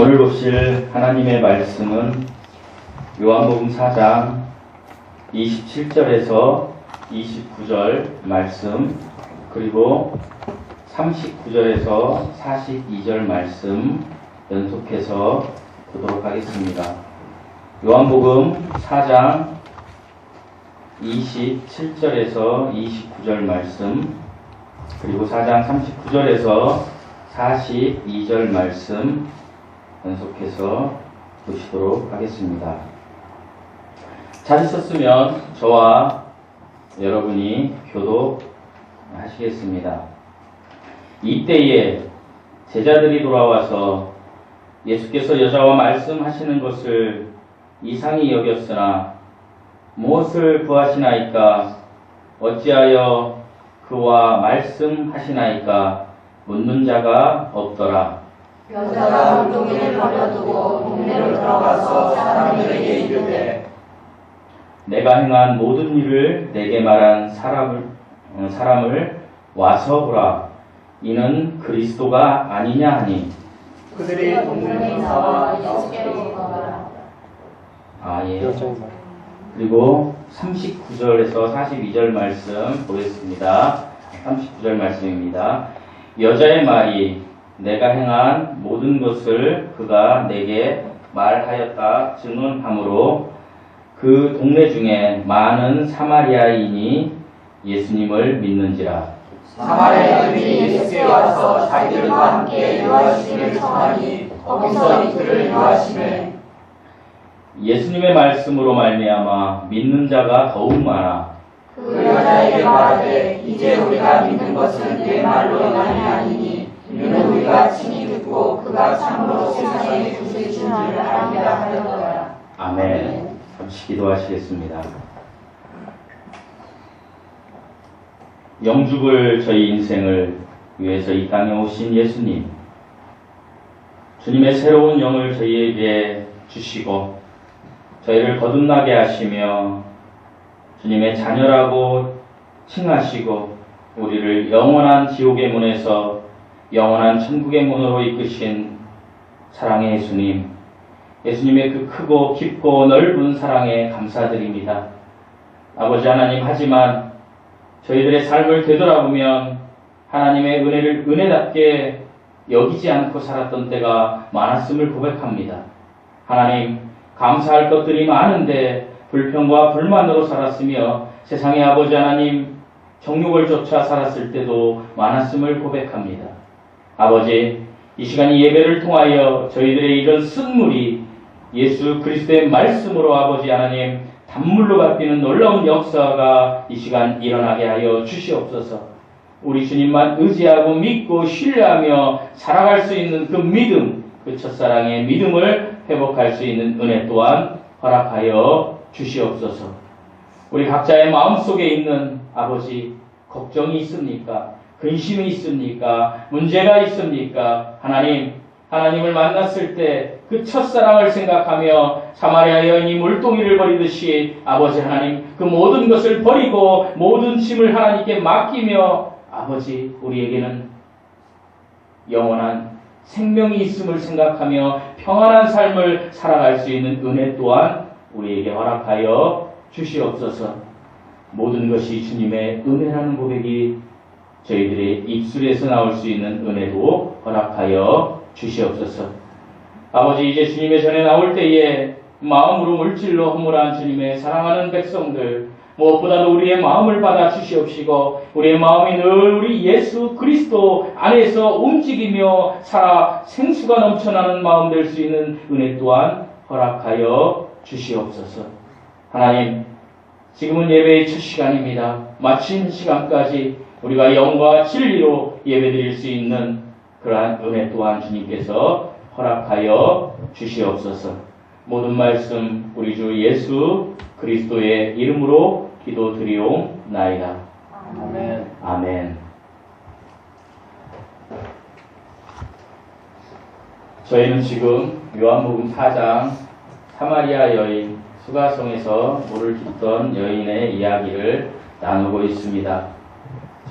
오늘 보실 하나님의 말씀은 요한복음 4장 27절에서 29절 말씀, 그리고 39절에서 42절 말씀 연속해서 보도록 하겠습니다. 요한복음 4장 27절에서 29절 말씀, 그리고 4장 39절에서 42절 말씀 연속해서 보시도록 하겠습니다. 찾으셨으면 저와 여러분이 교독하시겠습니다. 이때에 제자들이 돌아와서 예수께서 여자와 말씀하시는 것을 이상히 여겼으나 무엇을 구하시나이까? 어찌하여 그와 말씀하시나이까? 묻는 자가 없더라. 여자가 물동이를 버려두고 동네로 들어가서 사람들에게 이르되 내가 행한 모든 일을 내게 말한 사람을 와서 보라. 이는 그리스도가 아니냐 하니. 그들이 동문에 나와 예수께로 가더라. 예. 그리고 39절에서 42절 말씀 보겠습니다. 39절 말씀입니다. 여자의 말이 내가 행한 모든 것을 그가 내게 말하였다 증언하므로 그 동네 중에 많은 사마리아인이 예수님을 믿는지라. 사마리아인이 예수께 와서 자기들과 함께 유하심을 청하니 거기서 이들을 유하시매 예수님의 말씀으로 말미암아 믿는 자가 더욱 많아. 그 여자에게 말하되 이제 우리가 믿는 것은 내 말로 인함이 아니니 이는 우리가 친히 듣고 그가 참으로 세상에 주신 줄 알리라 하였더라. 아멘. 잠시 기도하시겠습니다. 영죽을 저희 인생을 위해서 이 땅에 오신 예수님, 주님의 새로운 영을 저희에게 주시고 저희를 거듭나게 하시며 주님의 자녀라고 칭하시고 우리를 영원한 지옥의 문에서 영원한 천국의 문으로 이끄신 사랑의 예수님, 예수님의 그 크고 깊고 넓은 사랑에 감사드립니다. 아버지 하나님, 하지만 저희들의 삶을 되돌아보면 하나님의 은혜를 은혜답게 여기지 않고 살았던 때가 많았음을 고백합니다. 하나님, 감사할 것들이 많은데 불평과 불만으로 살았으며 세상의 아버지 하나님, 정욕을 쫓아 살았을 때도 많았음을 고백합니다. 아버지, 이 시간 이 예배를 통하여 저희들의 이런 쓴물이 예수 그리스도의 말씀으로 아버지 하나님 단물로 바뀌는 놀라운 역사가 이 시간 일어나게 하여 주시옵소서. 우리 주님만 의지하고 믿고 신뢰하며 살아갈 수 있는 그 믿음, 그 첫사랑의 믿음을 회복할 수 있는 은혜 또한 허락하여 주시옵소서. 우리 각자의 마음속에 있는 아버지, 걱정이 있습니까? 근심이 있습니까? 문제가 있습니까? 하나님을 만났을 때 그 첫사랑을 생각하며 사마리아 여인이 물동이를 버리듯이 아버지 하나님 그 모든 것을 버리고 모든 짐을 하나님께 맡기며 아버지 우리에게는 영원한 생명이 있음을 생각하며 평안한 삶을 살아갈 수 있는 은혜 또한 우리에게 허락하여 주시옵소서. 모든 것이 주님의 은혜라는 고백이 저희들의 입술에서 나올 수 있는 은혜도 허락하여 주시옵소서. 아버지, 이제 주님의 전에 나올 때에 마음으로 물질로 허물한 주님의 사랑하는 백성들, 무엇보다도 우리의 마음을 받아 주시옵시고 우리의 마음이 늘 우리 예수 그리스도 안에서 움직이며 살아 생수가 넘쳐나는 마음 될 수 있는 은혜 또한 허락하여 주시옵소서. 하나님, 지금은 예배의 첫 시간입니다. 마친 시간까지 우리가 영과 진리로 예배드릴 수 있는 그러한 은혜 또한 주님께서 허락하여 주시옵소서. 모든 말씀 우리 주 예수 그리스도의 이름으로 기도드리옵나이다. 아멘. 아멘. 저희는 지금 요한복음 4장 사마리아 여인 수가성에서 물을 깃던 여인의 이야기를 나누고 있습니다.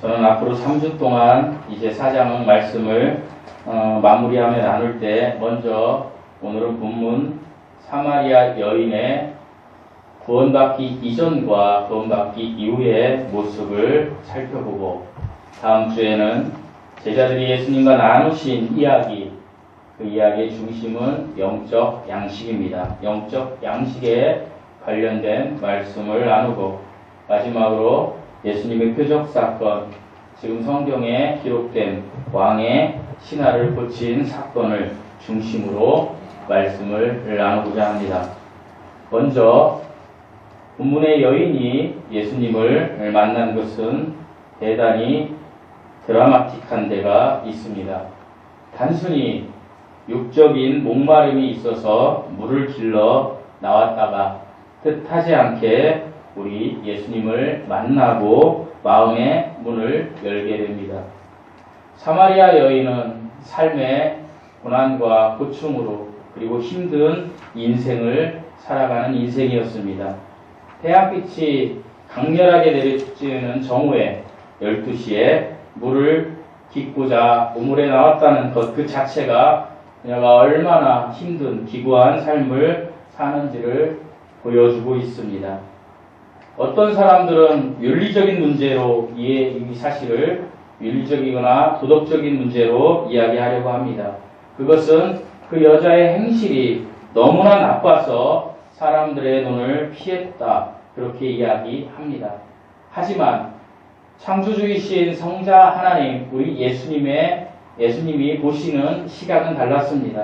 저는 앞으로 3주 동안 이제 4장 말씀을 마무리하며 나눌 때 먼저 오늘은 본문 사마리아 여인의 구원받기 이전과 구원받기 이후의 모습을 살펴보고, 다음 주에는 제자들이 예수님과 나누신 이야기, 그 이야기의 중심은 영적 양식입니다. 영적 양식에 관련된 말씀을 나누고, 마지막으로 예수님의 표적 사건, 지금 성경에 기록된 왕의 신하를 고친 사건을 중심으로 말씀을 나누고자 합니다. 먼저 본문의 여인이 예수님을 만난 것은 대단히 드라마틱한 데가 있습니다. 단순히 육적인 목마름이 있어서 물을 길러 나왔다가 뜻하지 않게 우리 예수님을 만나고 마음의 문을 열게 됩니다. 사마리아 여인은 삶의 고난과 고충으로 그리고 힘든 인생을 살아가는 인생이었습니다. 태양빛이 강렬하게 내리쬐는 정오에 12시에 물을 깃고자 우물에 나왔다는 것 그 자체가 그녀가 얼마나 힘든 기구한 삶을 사는지를 보여주고 있습니다. 어떤 사람들은 윤리적인 문제로 이 사실을 윤리적이거나 도덕적인 문제로 이야기하려고 합니다. 그것은 그 여자의 행실이 너무나 나빠서 사람들의 눈을 피했다, 그렇게 이야기합니다. 하지만 창조주이신 성자 하나님, 우리 예수님이 보시는 시각은 달랐습니다.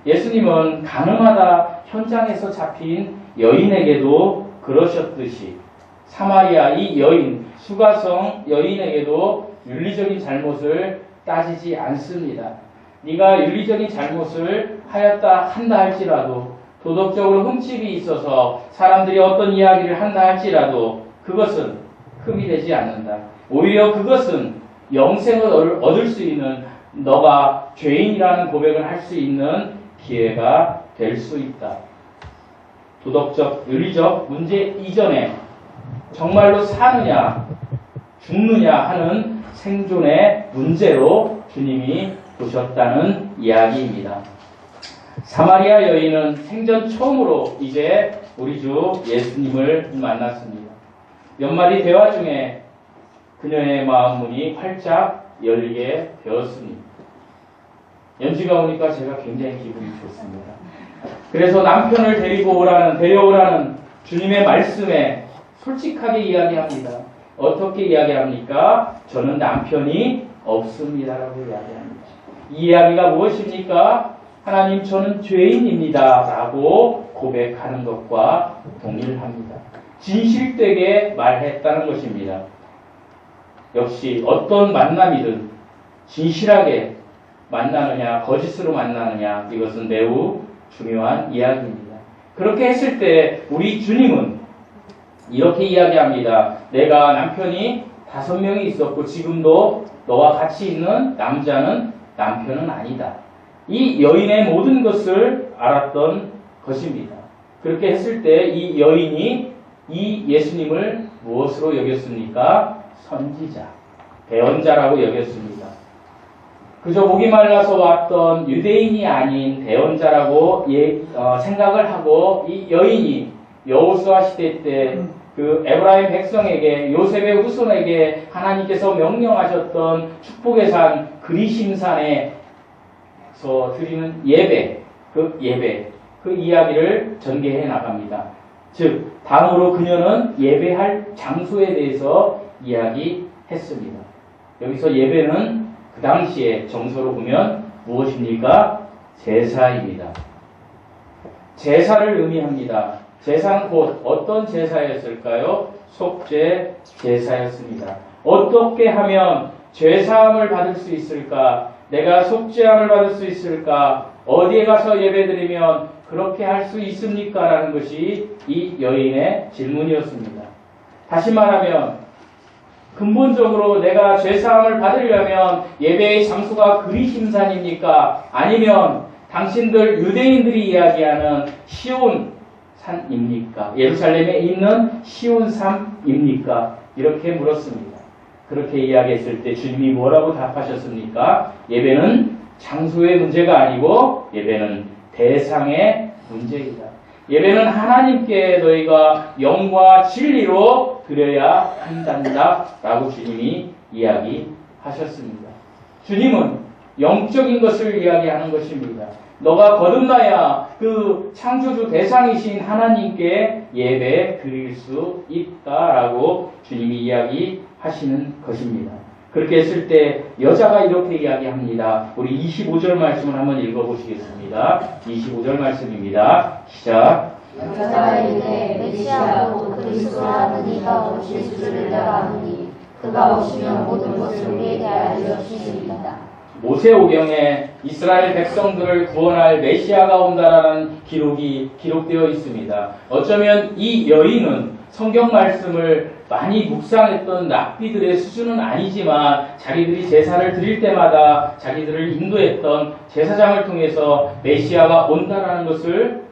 예수님은 가늠하다 현장에서 잡힌 여인에게도 그러셨듯이 사마리아 이 여인, 수가성 여인에게도 윤리적인 잘못을 따지지 않습니다. 네가 윤리적인 잘못을 한다 할지라도, 도덕적으로 흠집이 있어서 사람들이 어떤 이야기를 한다 할지라도 그것은 흠이 되지 않는다. 오히려 그것은 영생을 얻을 수 있는, 너가 죄인이라는 고백을 할 수 있는 기회가 될 수 있다. 도덕적, 윤리적 문제 이전에 정말로 사느냐 죽느냐 하는 생존의 문제로 주님이 보셨다는 이야기입니다. 사마리아 여인은 생전 처음으로 이제 우리 주 예수님을 만났습니다. 몇 마디 대화 중에 그녀의 마음 문이 활짝 열리게 되었습니다. 연지가 오니까 제가 굉장히 기분이 좋습니다. 그래서 남편을 데려오라는 주님의 말씀에 솔직하게 이야기합니다. 어떻게 이야기합니까? 저는 남편이 없습니다라고 이야기합니다. 이 이야기가 무엇입니까? 하나님, 저는 죄인입니다 라고 고백하는 것과 동일합니다. 진실되게 말했다는 것입니다. 역시 어떤 만남이든 진실하게 만나느냐 거짓으로 만나느냐, 이것은 매우 중요한 이야기입니다. 그렇게 했을 때 우리 주님은 이렇게 이야기합니다. 내가 남편이 5명이 있었고 지금도 너와 같이 있는 남자는 남편은 아니다. 이 여인의 모든 것을 알았던 것입니다. 그렇게 했을 때 이 여인이 이 예수님을 무엇으로 여겼습니까? 선지자, 대언자라고 여겼습니다. 그저 목이 말라서 왔던 유대인이 아닌 대언자라고 생각을 하고, 이 여인이 여호수아 시대 때 그 에브라임 백성에게, 요셉의 후손에게 하나님께서 명령하셨던 축복의 산 그리심산에서 드리는 예배, 그 이야기를 전개해 나갑니다. 즉, 다음으로 그녀는 예배할 장소에 대해서 이야기했습니다. 여기서 예배는 그 당시에 정서로 보면 무엇입니까? 제사입니다. 제사를 의미합니다. 제사는 곧 어떤 제사였을까요? 속죄 제사였습니다. 어떻게 하면 죄사함을 받을 수 있을까? 내가 속죄함을 받을 수 있을까? 어디에 가서 예배드리면 그렇게 할 수 있습니까? 라는 것이 이 여인의 질문이었습니다. 다시 말하면 근본적으로 내가 죄사함을 받으려면 예배의 장소가 그리심산입니까? 아니면 당신들 유대인들이 이야기하는 시온산입니까? 예루살렘에 있는 시온산입니까? 이렇게 물었습니다. 그렇게 이야기했을 때 주님이 뭐라고 답하셨습니까? 예배는 장소의 문제가 아니고 예배는 대상의 문제이다. 예배는 하나님께 너희가 영과 진리로 드려야 한단다 라고 주님이 이야기하셨습니다. 주님은 영적인 것을 이야기하는 것입니다. 너가 거듭나야 그 창조주 대상이신 하나님께 예배 드릴 수 있다라고 주님이 이야기하시는 것입니다. 그렇게 했을 때 여자가 이렇게 이야기합니다. 우리 25절 말씀을 한번 읽어보시겠습니다. 25절 말씀입니다. 시작. 여자가 이르되 메시아로 그리스도라는 이가 오실 줄을 내가 아노니 그가 오시면 모든 것을 우리에게 알려주시리이다. 모세오경에 이스라엘 백성들을 구원할 메시아가 온다라는 기록이 기록되어 있습니다. 어쩌면 이 여인은 성경 말씀을 많이 묵상했던 랍비들의 수준은 아니지만 자기들이 제사를 드릴 때마다 자기들을 인도했던 제사장을 통해서 메시아가 온다라는 것을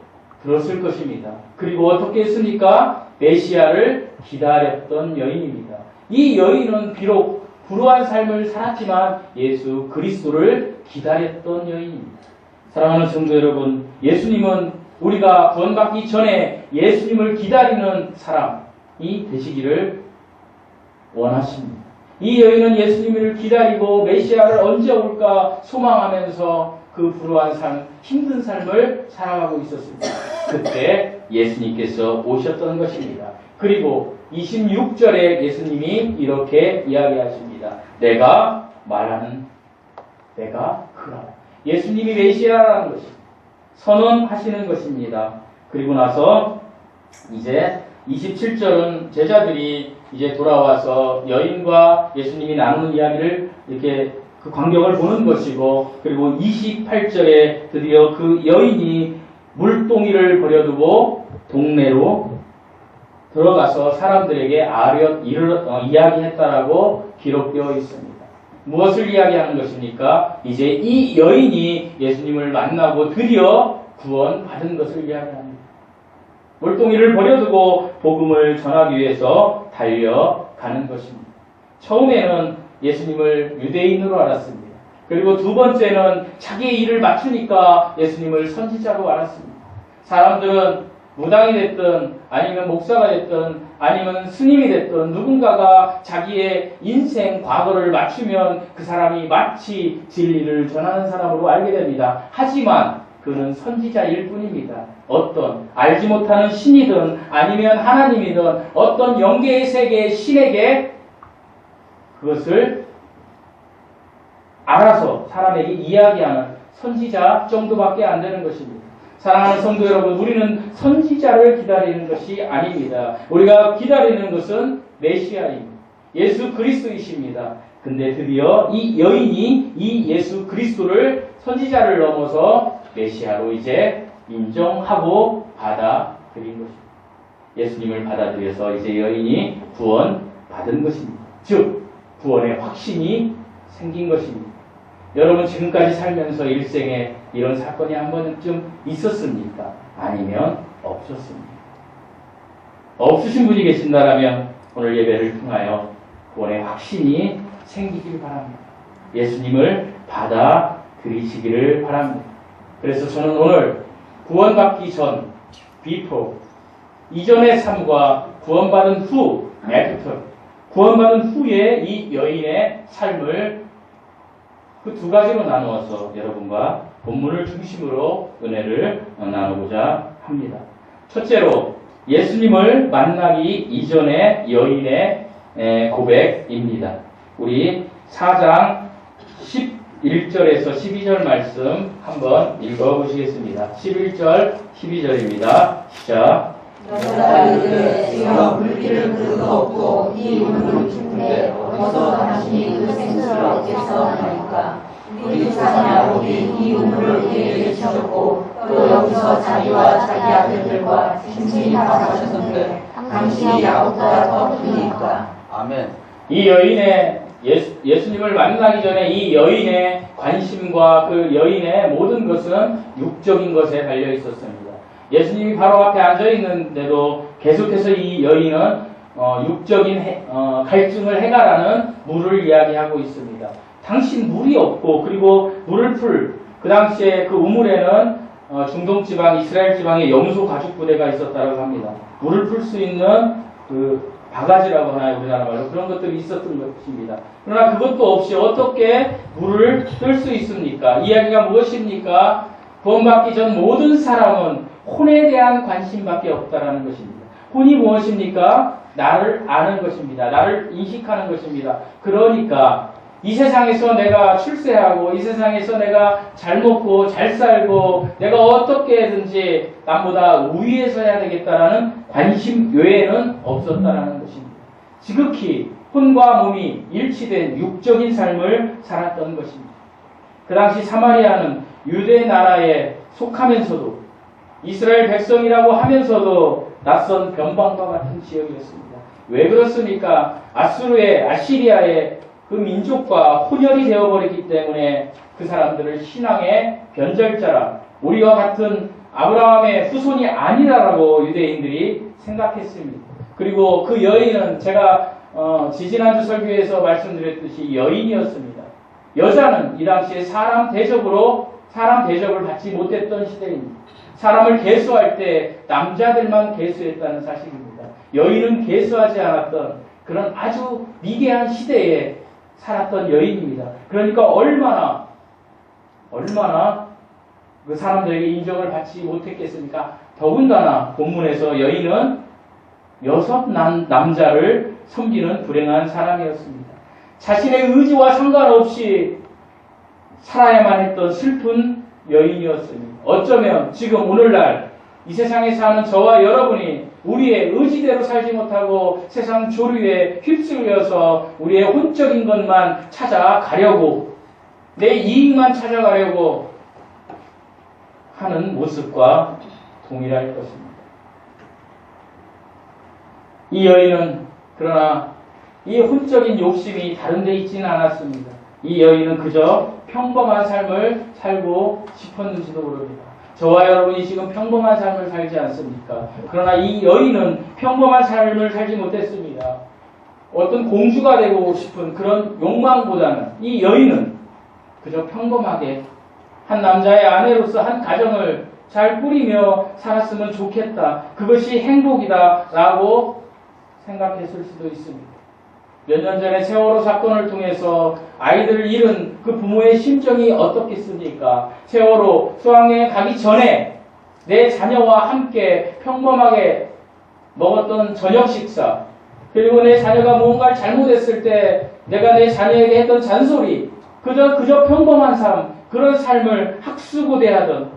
들었을 것입니다. 그리고 어떻게 했습니까? 메시아를 기다렸던 여인입니다. 이 여인은 비록 불우한 삶을 살았지만 예수 그리스도를 기다렸던 여인입니다. 사랑하는 성도 여러분, 예수님은 우리가 구원받기 전에 예수님을 기다리는 사람이 되시기를 원하십니다. 이 여인은 예수님을 기다리고 메시아를 언제 올까 소망하면서 그 불우한 삶, 힘든 삶을 살아가고 있었습니다. 그때 예수님께서 오셨던 것입니다. 그리고 26절에 예수님이 이렇게 이야기하십니다. 내가 말하는 내가 그라. 예수님이 메시아라는 것입니다. 선언하시는 것입니다. 그리고 나서 이제 27절은 제자들이 이제 돌아와서 여인과 예수님이 나누는 이야기를 이렇게 그 광경을 보는 것이고, 그리고 28절에 드디어 그 여인이 물동이를 버려두고 동네로 들어가서 사람들에게 이야기했다라고 기록되어 있습니다. 무엇을 이야기하는 것입니까? 이제 이 여인이 예수님을 만나고 드디어 구원받은 것을 이야기합니다. 물동이를 버려두고 복음을 전하기 위해서 달려가는 것입니다. 처음에는 예수님을 유대인으로 알았습니다. 그리고 두 번째는 자기의 일을 맞추니까 예수님을 선지자로 알았습니다. 사람들은 무당이 됐든 아니면 목사가 됐든 아니면 스님이 됐든 누군가가 자기의 인생 과거를 맞추면 그 사람이 마치 진리를 전하는 사람으로 알게 됩니다. 하지만 그는 선지자일 뿐입니다. 어떤 알지 못하는 신이든 아니면 하나님이든 어떤 영계의 세계의 신에게 그것을 알아서 사람에게 이야기하는 선지자 정도밖에 안 되는 것입니다. 사랑하는 성도 여러분, 우리는 선지자를 기다리는 것이 아닙니다. 우리가 기다리는 것은 메시아입니다. 예수 그리스도이십니다. 근데 드디어 이 여인이 이 예수 그리스도를 선지자를 넘어서 메시아로 이제 인정하고 받아들인 것입니다. 예수님을 받아들여서 이제 여인이 구원받은 것입니다. 즉 구원의 확신이 생긴 것입니다. 여러분 지금까지 살면서 일생에 이런 사건이 한 번쯤 있었습니까? 아니면 없었습니까? 없으신 분이 계신다면 오늘 예배를 통하여 구원의 확신이 생기길 바랍니다. 예수님을 받아들이시기를 바랍니다. 그래서 저는 오늘 구원받기 전, before, 이전의 삶과 구원받은 후, after, 구원받은 후에 이 여인의 삶을 그 두 가지로 나누어서 여러분과 본문을 중심으로 은혜를 나누고자 합니다. 첫째로 예수님을 만나기 이전의 여인의 고백입니다. 우리 4장 11절에서 12절 말씀 한번 읽어보시겠습니다. 11절, 12절입니다. 시작. 여자가 이르되 주여 물기를 그릇도 없고 이 우물을 깊은데 어디서 당신이 그 생수를 얻겠어 하니까 우리 사냐오니 이 우물을 우리에게 주셨고 또 여기서 자기와 자기 아들들과 짐승이 다 마셨는데 당신이 나보다 더 크니까. 아멘. 이 여인의 예수님을 만나기 전에 이 여인의 관심과 그 여인의 모든 것은 육적인 것에 달려 있었습니다. 예수님이 바로 앞에 앉아 있는데도 계속해서 이 여인은 육적인 갈증을 해가라는 물을 이야기하고 있습니다. 당신 물이 없고 그리고 물을 그 당시에 그 우물에는 중동 지방, 이스라엘 지방에 염소 가죽 부대가 있었다고 합니다. 물을 풀 수 있는 그 바가지라고 하나요, 우리나라 말로. 그런 것들이 있었던 것입니다. 그러나 그것도 없이 어떻게 물을 뜰 수 있습니까? 이야기가 무엇입니까? 구원받기 전 모든 사람은 혼에 대한 관심밖에 없다라는 것입니다. 혼이 무엇입니까? 나를 아는 것입니다. 나를 인식하는 것입니다. 그러니까 이 세상에서 내가 출세하고 이 세상에서 내가 잘 먹고 잘 살고 내가 어떻게든지 남보다 우위에 서야 되겠다라는 관심 외에는 없었다라는 것입니다. 지극히 혼과 몸이 일치된 육적인 삶을 살았던 것입니다. 그 당시 사마리아는 유대 나라에 속하면서도 이스라엘 백성이라고 하면서도 낯선 변방과 같은 지역이었습니다. 왜 그렇습니까? 아시리아의 그 민족과 혼혈이 되어버렸기 때문에 그 사람들을 신앙의 변절자라, 우리와 같은 아브라함의 후손이 아니라라고 유대인들이 생각했습니다. 그리고 그 여인은 제가 지지난주 설교에서 말씀드렸듯이 여인이었습니다. 여자는 이 당시에 사람 대접을 받지 못했던 시대입니다. 사람을 계수할 때 남자들만 계수했다는 사실입니다. 여인은 계수하지 않았던 그런 아주 미개한 시대에 살았던 여인입니다. 그러니까 얼마나 그 사람들에게 인정을 받지 못했겠습니까? 더군다나 본문에서 여인은 6 남자를 섬기는 불행한 사람이었습니다. 자신의 의지와 상관없이 살아야만 했던 슬픈 여인이었습니다. 어쩌면 지금 오늘날 이 세상에 사는 저와 여러분이 우리의 의지대로 살지 못하고 세상 조류에 휩쓸려서 우리의 혼적인 것만 찾아가려고, 내 이익만 찾아가려고 하는 모습과 동일할 것입니다. 이 여인은 그러나 이 혼적인 욕심이 다른 데 있지는 않았습니다. 이 여인은 그저 평범한 삶을 살고 싶었는지도 모릅니다. 저와 여러분이 지금 평범한 삶을 살지 않습니까? 그러나 이 여인은 평범한 삶을 살지 못했습니다. 어떤 공주가 되고 싶은 그런 욕망보다는 이 여인은 그저 평범하게 한 남자의 아내로서 한 가정을 잘 꾸리며 살았으면 좋겠다. 그것이 행복이다라고 생각했을 수도 있습니다. 몇 년 전에 세월호 사건을 통해서 아이들을 잃은 그 부모의 심정이 어떻겠습니까? 세월호 수학여행 가기 전에 내 자녀와 함께 평범하게 먹었던 저녁 식사, 그리고 내 자녀가 무언가를 잘못했을 때 내가 내 자녀에게 했던 잔소리, 그저 평범한 삶, 그런 삶을 학수고대하던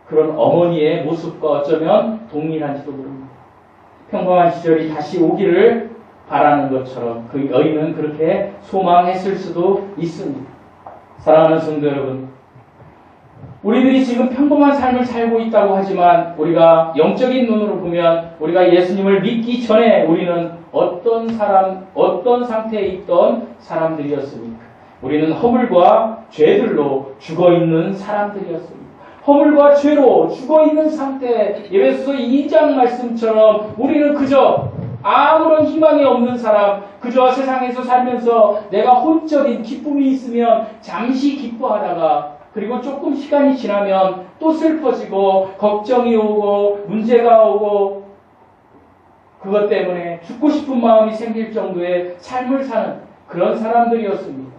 그런 어머니의 모습과 어쩌면 동일한지도 모릅니다. 평범한 시절이 다시 오기를 바라는 것처럼 그 여인은 그렇게 소망했을 수도 있습니다. 사랑하는 성도 여러분, 우리들이 지금 평범한 삶을 살고 있다고 하지만 우리가 영적인 눈으로 보면 우리가 예수님을 믿기 전에 우리는 어떤 상태에 있던 사람들이었습니까? 우리는 허물과 죄들로 죽어있는 사람들이었습니다. 허물과 죄로 죽어있는 상태, 에베소서 2장 말씀처럼 우리는 그저 아무런 희망이 없는 사람, 그저 세상에서 살면서 내가 혼적인 기쁨이 있으면 잠시 기뻐하다가 그리고 조금 시간이 지나면 또 슬퍼지고 걱정이 오고 문제가 오고 그것 때문에 죽고 싶은 마음이 생길 정도의 삶을 사는 그런 사람들이었습니다.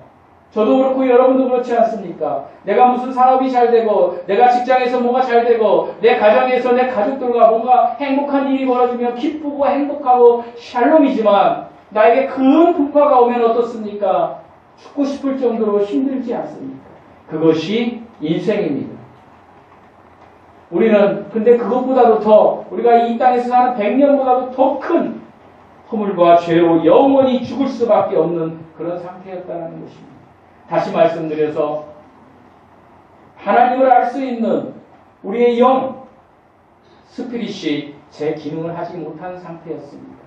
저도 그렇고 여러분도 그렇지 않습니까? 내가 무슨 사업이 잘 되고 내가 직장에서 뭐가 잘 되고 내 가정에서 내 가족들과 뭔가 행복한 일이 벌어지면 기쁘고 행복하고 샬롬이지만 나에게 큰 풍파가 오면 어떻습니까? 죽고 싶을 정도로 힘들지 않습니까? 그것이 인생입니다. 우리는 근데 그것보다도 더 우리가 이 땅에서 사는 100년보다도 더 큰 허물과 죄로 영원히 죽을 수밖에 없는 그런 상태였다는 것입니다. 다시 말씀드려서 하나님을 알 수 있는 우리의 영, 스피릿이 제 기능을 하지 못한 상태였습니다.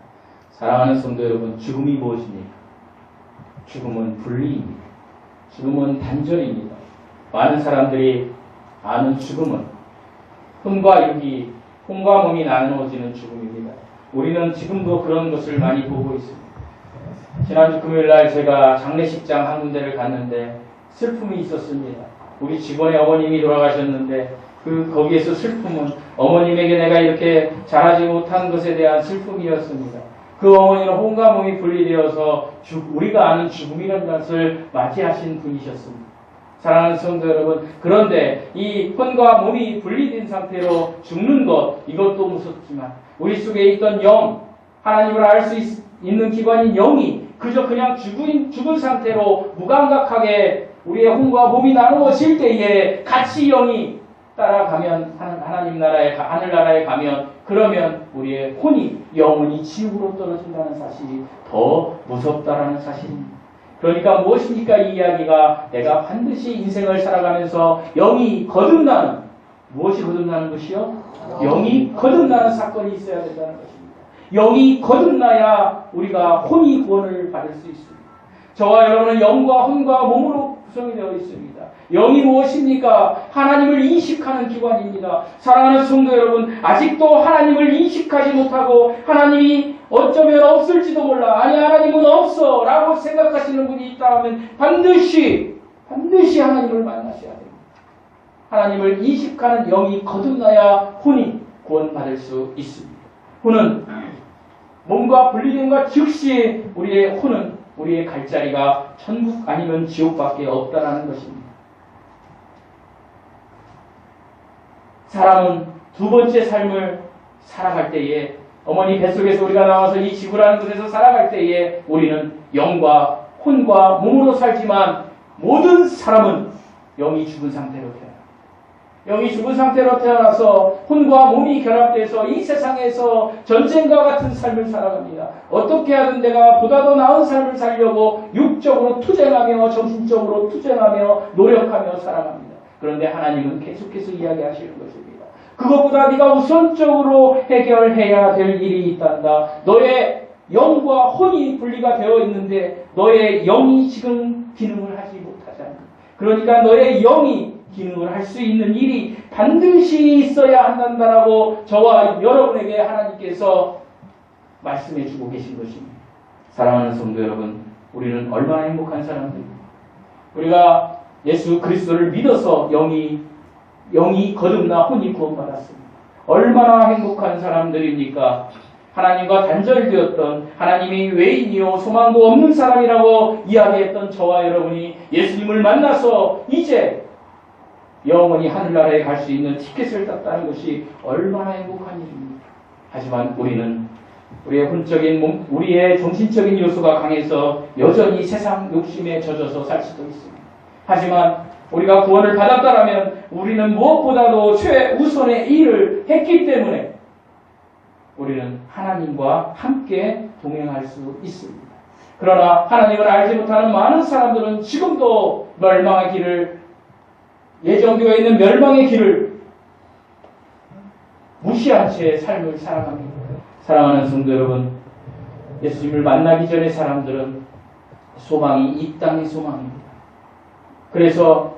사랑하는 성도 여러분, 죽음이 무엇입니까? 죽음은 분리입니다. 죽음은 단절입니다. 많은 사람들이 아는 죽음은 혼과 육이, 혼과 몸이 나누어지는 죽음입니다. 우리는 지금도 그런 것을 많이 보고 있습니다. 지난주 금요일날 제가 장례식장 한 군데를 갔는데 슬픔이 있었습니다. 우리 직원의 어머님이 돌아가셨는데 거기에서 슬픔은 어머님에게 내가 이렇게 잘하지 못한 것에 대한 슬픔이었습니다. 그 어머니는 혼과 몸이 분리되어서 우리가 아는 죽음이라는 것을 맞이하신 분이셨습니다. 사랑하는 성도 여러분, 그런데 이 혼과 몸이 분리된 상태로 죽는 것, 이것도 무섭지만 우리 속에 있던 영, 하나님을 알 수 있는 기관인 영이 그저 그냥 죽은 상태로 무감각하게 우리의 혼과 몸이 나누어질 때에 같이 영이 따라가면 하나님 나라에 하늘나라에 가면 그러면 우리의 혼이 영원히 지옥으로 떨어진다는 사실이 더 무섭다라는 사실입니다. 그러니까 무엇입니까? 이 이야기가 내가 반드시 인생을 살아가면서 영이 거듭나는 무엇이 거듭나는 것이요? 영이 거듭나는 사건이 있어야 된다는 것입니다. 영이 거듭나야 우리가 혼이 구원을 받을 수 있습니다. 저와 여러분은 영과 혼과 몸으로 구성이 되어 있습니다. 영이 무엇입니까? 하나님을 인식하는 기관입니다. 사랑하는 성도 여러분, 아직도 하나님을 인식하지 못하고 하나님이 어쩌면 없을지도 몰라, 아니 하나님은 없어 라고 생각하시는 분이 있다면 반드시 하나님을 만나셔야 됩니다. 하나님을 인식하는 영이 거듭나야 혼이 구원받을 수 있습니다. 혼은 몸과 분리됨과 즉시 우리의 혼은 우리의 갈 자리가 천국 아니면 지옥밖에 없다라는 것입니다. 사람은 두 번째 삶을 살아갈 때에 어머니 뱃속에서 우리가 나와서 이 지구라는 곳에서 살아갈 때에 우리는 영과 혼과 몸으로 살지만 모든 사람은 영이 죽은 상태로 태어납니다. 영이 죽은 상태로 태어나서 혼과 몸이 결합돼서 이 세상에서 전쟁과 같은 삶을 살아갑니다. 어떻게 하든 내가 보다 더 나은 삶을 살려고 육적으로 투쟁하며 정신적으로 투쟁하며 노력하며 살아갑니다. 그런데 하나님은 계속해서 이야기하시는 것입니다. 그것보다 네가 우선적으로 해결해야 될 일이 있단다. 너의 영과 혼이 분리가 되어 있는데 너의 영이 지금 기능을 하지 못하잖아. 그러니까 너의 영이 기능을 할 수 있는 일이 반드시 있어야 한다라고 저와 여러분에게 하나님께서 말씀해 주고 계신 것입니다. 사랑하는 성도 여러분, 우리는 얼마나 행복한 사람들입니까? 우리가 예수 그리스도를 믿어서 영이 거듭나 혼이 구원받았습니다. 얼마나 행복한 사람들입니까? 하나님과 단절되었던 하나님이 외인이요 소망도 없는 사람이라고 이야기했던 저와 여러분이 예수님을 만나서 이제 영원히 하늘나라에 갈 수 있는 티켓을 땄다는 것이 얼마나 행복한 일입니까? 하지만 우리는 우리의 혼적인 몸, 우리의 정신적인 요소가 강해서 여전히 세상 욕심에 젖어서 살 수도 있습니다. 하지만 우리가 구원을 받았다라면 우리는 무엇보다도 최우선의 일을 했기 때문에 우리는 하나님과 함께 동행할 수 있습니다. 그러나 하나님을 알지 못하는 많은 사람들은 지금도 멸망의 길을, 예정되어 있는 멸망의 길을 무시한 채 삶을 살아갑니다. 사랑하는 성도 여러분, 예수님을 만나기 전의 사람들은 소망이 이 땅의 소망입니다. 그래서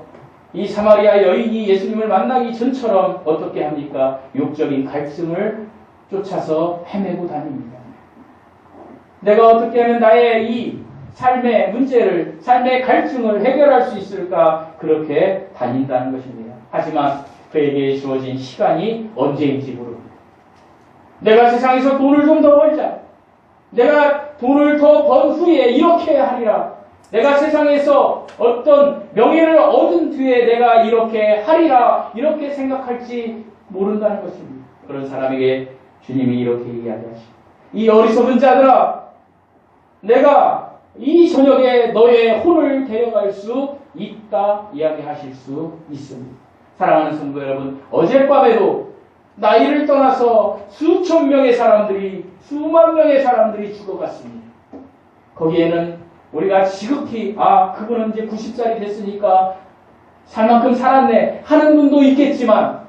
이 사마리아 여인이 예수님을 만나기 전처럼 어떻게 합니까? 육적인 갈증을 쫓아서 헤매고 다닙니다. 내가 어떻게 하면 나의 이 삶의 문제를, 삶의 갈증을 해결할 수 있을까? 그렇게 다닌다는 것입니다. 하지만 그에게 주어진 시간이 언제인지 모릅니다. 내가 세상에서 돈을 좀 더 벌자. 내가 돈을 더 번 후에 이렇게 하리라. 내가 세상에서 어떤 명예를 얻은 뒤에 내가 이렇게 하리라. 이렇게 생각할지 모른다는 것입니다. 그런 사람에게 주님이 이렇게 이야기하십니다. 이 어리석은 자들아, 내가 이 저녁에 너의 혼을 데려갈 수 있다 이야기하실 수 있습니다. 사랑하는 성도 여러분, 어젯밤에도 나이를 떠나서 수천 명의 사람들이, 수만 명의 사람들이 죽어갔습니다. 거기에는 우리가 지극히 그분은 이제 90살이 됐으니까 살 만큼 살았네 하는 분도 있겠지만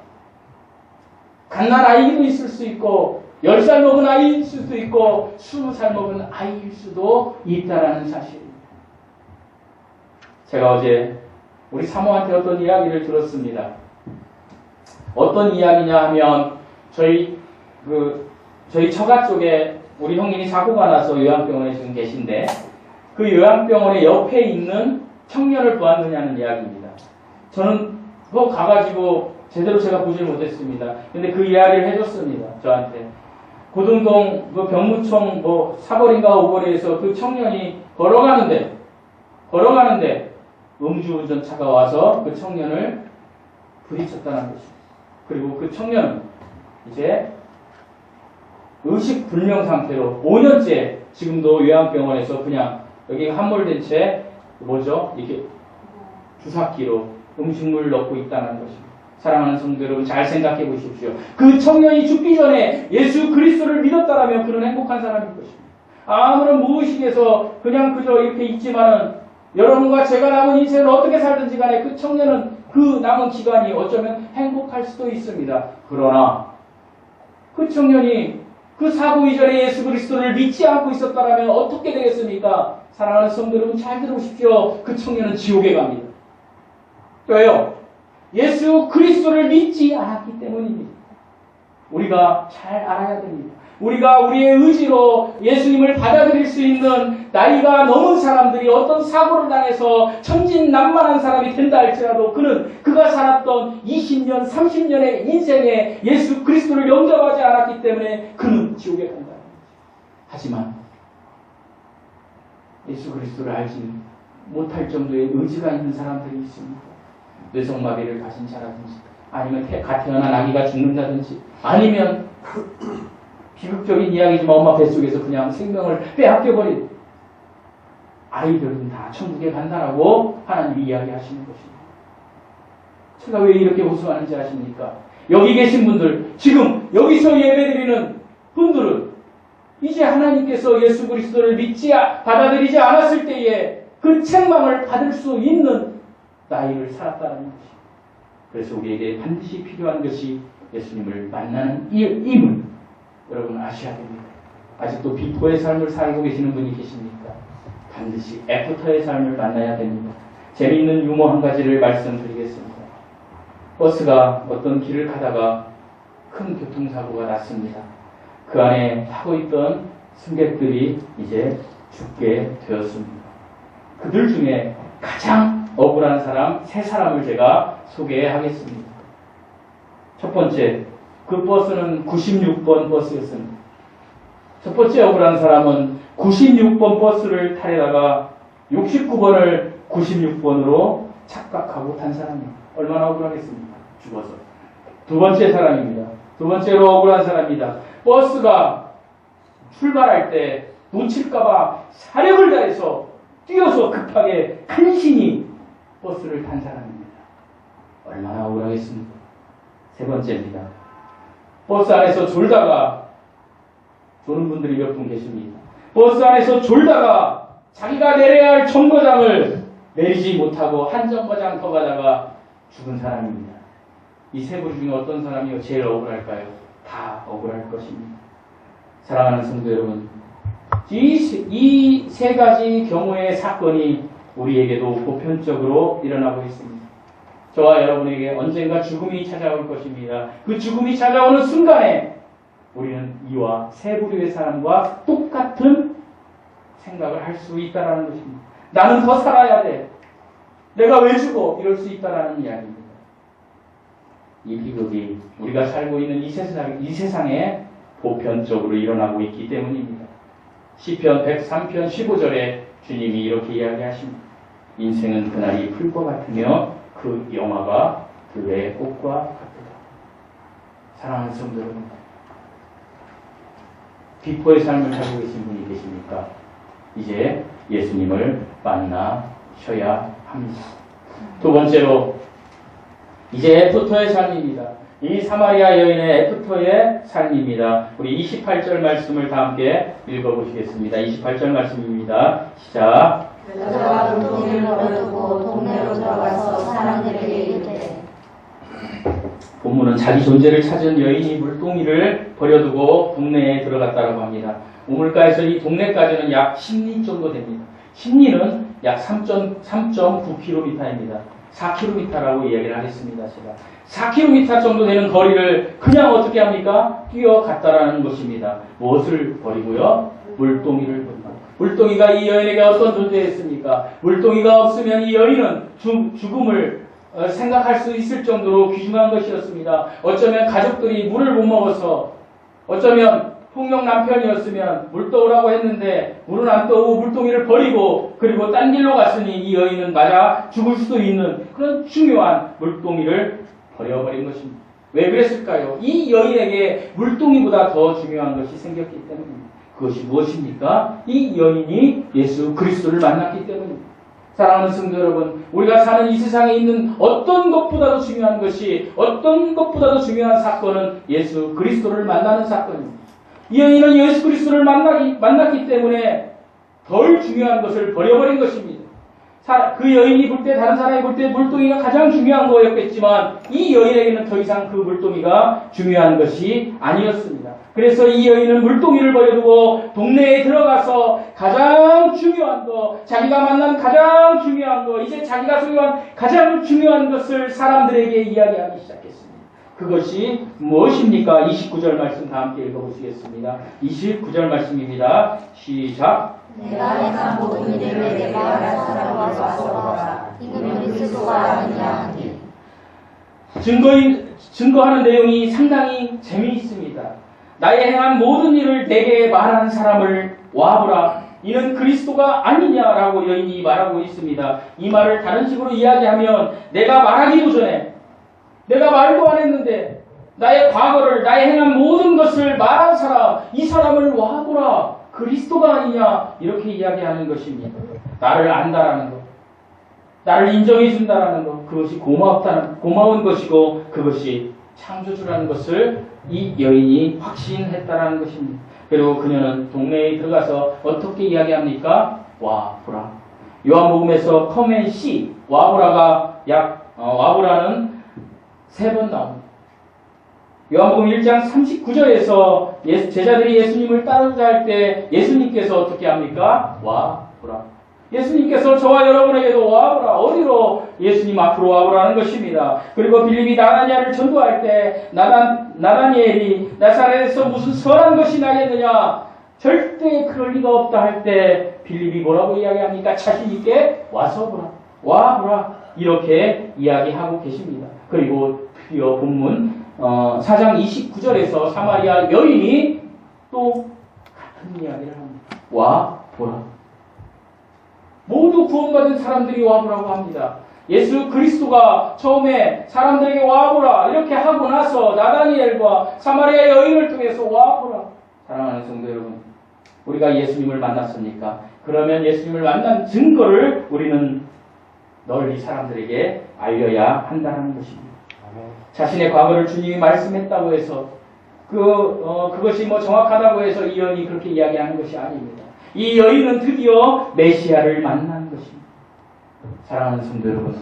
갓난 아이도 있을 수 있고 10살 먹은 아이일 수도 있고 20살 먹은 아이일 수도 있다라는 사실입니다. 제가 어제 우리 사모한테 어떤 이야기를 들었습니다. 어떤 이야기냐 하면 저희 처가 쪽에 우리 형님이 사고가 나서 요양병원에 지금 계신데 그 요양병원의 옆에 있는 청년을 보았느냐는 이야기입니다. 저는 그거 가가지고 제대로 제가 보질 못했습니다. 근데 그 이야기를 해줬습니다. 저한테. 고등동 그 병무청 뭐 4거리인가 5거리에서 그 청년이 걸어가는데 음주운전차가 와서 그 청년을 부딪혔다는 것입니다. 그리고 그 청년은 이제 의식불명 상태로 5년째 지금도 요양병원에서 그냥 여기 함몰된 채 이렇게 주사기로 음식물 넣고 있다는 것입니다. 사랑하는 성도 여러분, 잘 생각해 보십시오. 그 청년이 죽기 전에 예수 그리스도를 믿었다라면 그는 행복한 사람일 것입니다. 아무런 무의식에서 그냥 그저 이렇게 있지만은 여러분과 제가 남은 인생을 어떻게 살든지 간에 그 청년은 그 남은 기간이 어쩌면 행복할 수도 있습니다. 그러나 그 청년이 그 사고 이전에 예수 그리스도를 믿지 않고 있었다라면 어떻게 되겠습니까? 사랑하는 성도 여러분, 잘 들어보십시오. 그 청년은 지옥에 갑니다. 왜요? 예수 그리스도를 믿지 않았기 때문입니다. 우리가 잘 알아야 됩니다. 우리가 우리의 의지로 예수님을 받아들일 수 있는 나이가 넘은 사람들이 어떤 사고를 당해서 천진난만한 사람이 된다 할지라도 그가 살았던 20년, 30년의 인생에 예수 그리스도를 영접하지 않았기 때문에 그는 지옥에 간다. 하지만 예수 그리스도를 알지 못할 정도의 의지가 있는 사람들이 있습니다. 뇌성마비를 가진 자라든지 아니면 갓 태어난 아기가 죽는다든지 아니면 비극적인 이야기지만 엄마 뱃속에서 그냥 생명을 빼앗겨버린 아이들은 다 천국에 간다라고 하나님이 이야기하시는 것입니다. 제가 왜 이렇게 호소하는지 아십니까? 여기 계신 분들, 지금 여기서 예배드리는 분들은 이제 하나님께서 예수 그리스도를 받아들이지 않았을 때에 그 책망을 받을 수 있는 나이를 살았다는 것입니다. 그래서 우리에게 반드시 필요한 것이 예수님을 만나는 임을 여러분 아셔야 됩니다. 아직도 비포의 삶을 살고 계시는 분이 계십니까? 반드시 애프터의 삶을 만나야 됩니다. 재미있는 유머 한 가지를 말씀드리겠습니다. 버스가 어떤 길을 가다가 큰 교통사고가 났습니다. 그 안에 타고 있던 승객들이 이제 죽게 되었습니다. 그들 중에 가장 억울한 사람 3사람을 제가 소개하겠습니다. 첫 번째, 그 버스는 96번 버스였습니다. 첫 번째 억울한 사람은 96번 버스를 타려다가 69번을 96번으로 착각하고 탄 사람입니다. 얼마나 억울하겠습니까? 죽어서. 두 번째 사람입니다. 두 번째로 억울한 사람입니다. 버스가 출발할 때 놓칠까봐 사력을 다해서 뛰어서 급하게 간신히 버스를 탄 사람입니다. 얼마나 억울하겠습니까? 세 번째입니다. 버스 안에서 졸다가 조는 분들이 몇 분 계십니다. 버스 안에서 졸다가 자기가 내려야 할 정거장을 내리지 못하고 한 정거장 더 가다가 죽은 사람입니다. 이 세 분 중에 어떤 사람이 제일 억울할까요? 다 억울할 것입니다. 사랑하는 성도 여러분, 이 세 가지 경우의 사건이 우리에게도 보편적으로 일어나고 있습니다. 저와 여러분에게 언젠가 죽음이 찾아올 것입니다. 그 죽음이 찾아오는 순간에 우리는 이와 세 부류의 사람과 똑같은 생각을 할 수 있다는 것입니다. 나는 더 살아야 돼. 내가 왜 죽어? 이럴 수 있다는 이야기입니다. 이 비극이 우리가 살고 있는 이 세상에 보편적으로 일어나고 있기 때문입니다. 시편 103편 15절에 주님이 이렇게 이야기하십니다. 인생은 그날이 풀과 같으며 그 영화가 들의 꽃과 같다. 사랑하는 성도 여러분, 비포의 삶을 살고 계신 분이 계십니까? 이제 예수님을 만나셔야 합니다. 두 번째로 이제 애프터의 삶입니다. 이 사마리아 여인의 애프터의 삶입니다. 우리 28절 말씀을 다 함께 읽어보시겠습니다. 28절 말씀입니다. 시작. 여자가 물동이를 버려두고 동네로 들어가서 사람들에게 이르되. 본문은 자기 존재를 찾은 여인이 물동이를 버려두고 동네에 들어갔다고 합니다. 우물가에서 이 동네까지는 약 10리 정도 됩니다. 10리는 약 3.9km입니다. 4km라고 이야기를 하겠습니다. 제가 4km 정도 되는 거리를 그냥 어떻게 합니까? 뛰어갔다라는 것입니다. 무엇을 버리고요? 물동이를 버린다. 물동이가 이 여인에게 어떤 존재였습니까? 물동이가 없으면 이 여인은 죽음을 생각할 수 있을 정도로 귀중한 것이었습니다. 어쩌면 가족들이 물을 못 먹어서, 어쩌면 폭력 남편이었으면 물 떠오라고 했는데 물은 안 떠오고 물동이를 버리고 그리고 딴 길로 갔으니 이 여인은 맞아 죽을 수도 있는 그런 중요한 물동이를 버려버린 것입니다. 왜 그랬을까요? 이 여인에게 물동이보다 더 중요한 것이 생겼기 때문입니다. 그것이 무엇입니까? 이 여인이 예수 그리스도를 만났기 때문입니다. 사랑하는 성도 여러분, 우리가 사는 이 세상에 있는 어떤 것보다도 중요한 것이, 어떤 것보다도 중요한 사건은 예수 그리스도를 만나는 사건입니다. 이 여인은 예수 그리스도를 만났기 때문에 덜 중요한 것을 버려버린 것입니다. 그 여인이 볼 때, 다른 사람이 볼 때 물동이가 가장 중요한 거였겠지만 이 여인에게는 더 이상 그 물동이가 중요한 것이 아니었습니다. 그래서 이 여인은 물동이를 버려두고 동네에 들어가서 가장 중요한 거, 자기가 만난 가장 중요한 거, 이제 자기가 소유한 가장 중요한 것을 사람들에게 이야기하기 시작했습니다. 그것이 무엇입니까? 29절 말씀 다 함께 읽어보시겠습니다. 29절 말씀입니다. 시작. 내가 행한 모든 일을 내가 말한 사람을 와서 보라. 이는 그리스도가 아니냐 하니. 증거하는 내용이 상당히 재미있습니다. 나의 행한 모든 일을 내게 말하는 사람을 와보라. 이는 그리스도가 아니냐라고 여인이 말하고 있습니다. 이 말을 다른 식으로 이야기하면 내가 말하기도 전에, 내가 말도 안 했는데 나의 과거를, 나의 행한 모든 것을 말한 사람, 이 사람을 와보라. 그리스도가 아니냐, 이렇게 이야기하는 것입니다. 나를 안다라는 것, 나를 인정해 준다라는 것, 그것이 고마운 것이고 그것이 창조주라는 것을 이 여인이 확신했다라는 것입니다. 그리고 그녀는 동네에 들어가서 어떻게 이야기합니까? 와보라. 요한복음에서 come and see, 와보라가 와보라는 3번 나옵니다. 요한복음 1장 39절에서 제자들이 예수님을 따르자 할 때 예수님께서 어떻게 합니까? 와보라. 예수님께서 저와 여러분에게도 와보라. 어디로? 예수님 앞으로 와보라는 것입니다. 그리고 빌립이 나다니엘을 전도할 때 나다니엘이 나사렛에서 무슨 선한 것이 나겠느냐? 절대 그럴 리가 없다 할 때 빌립이 뭐라고 이야기합니까? 자신 있게 와서 보라. 와보라. 이렇게 이야기하고 계십니다. 그리고 드디어 본문 4장 29절에서 사마리아 여인이 또 같은 이야기를 합니다. 와보라. 모두 구원받은 사람들이 와보라고 합니다. 예수 그리스도가 처음에 사람들에게 와보라 이렇게 하고 나서 나다니엘과 사마리아 여인을 통해서 와보라. 사랑하는 성도 여러분, 우리가 예수님을 만났습니까? 그러면 예수님을 만난 증거를 우리는 널리 사람들에게 알려야 한다는 것입니다. 자신의 과거를 주님이 말씀했다고 해서 그것이 정확하다고 해서 이 여인이 그렇게 이야기하는 것이 아닙니다. 이 여인은 드디어 메시아를 만난 것입니다. 사랑하는 성도 여러분,